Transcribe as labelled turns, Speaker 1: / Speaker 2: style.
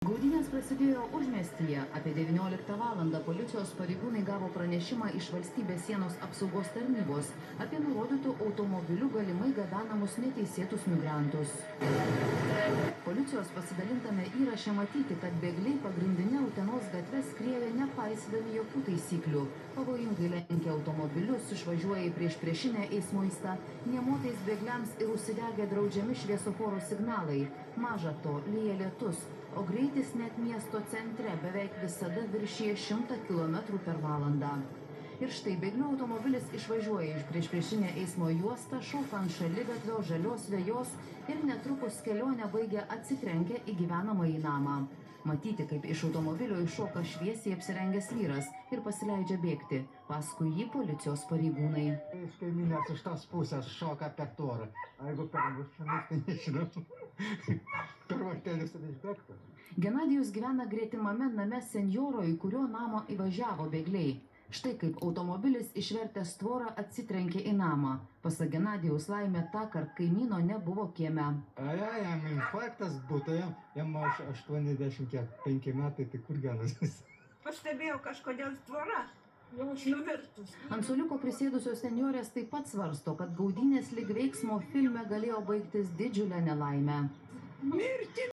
Speaker 1: Gaudynės prasidėjo užmiestyje. Apie 19 valandą policijos pareigūnai gavo pranešimą iš valstybės sienos apsaugos tarnybos apie nurodytų automobilių galimai gabenamus neteisėtus migrantus. Policijos pasidalintame įraše matyti, kad bėgliai pagrindinė Utenos gatve skrieja nepaisydami jokių taisyklių. Pavojingai lenkia automobilius, išvažiuoja į priešpriešinę eismo juostą, niemotais bėgliams ir užsidegę draudžiami šviesoforo signalai. Maža to, lyja lietus, o greitis net miesto centre beveik visada viršija 100 km/h. Ir štai bėglių automobilis išvažiuoja iš priešpriešinę eismo juostą, šoka ant šaligatvio, žalios vejos ir netrukus kelionę baigia atsitrenkę į gyvenamąjį namą. Matyti, kaip iš automobilio iššoka šviesiai apsirengęs vyras ir pasileidžia bėgti. Paskui jį policijos pareigūnai.
Speaker 2: Iš kaimynės iš tos pusės šoka per tvorą. A jeigu per mašinas, tai nežinau. Per vartelius tai išbėgtų.
Speaker 1: Genadijus gyvena gretimame name senjoro, į kurio namo įvažiavo bėgliai. Štai kaip automobilis išvertęs tvorą atsitrenkė į namą. Pasak Genadijaus, laimė tąkart kaimyno nebuvo kieme.
Speaker 2: Jam infarktas būtų, jam 85 metai, tai kur geras.
Speaker 3: Pastebėjau kažkodėl tvora nuvirtus.
Speaker 1: Ant suoliuko prisėdusios senjorės taip pat svarsto, kad gaudynės lyg veiksmo filme galėjo baigtis didžiulę nelaimę.
Speaker 3: Mirti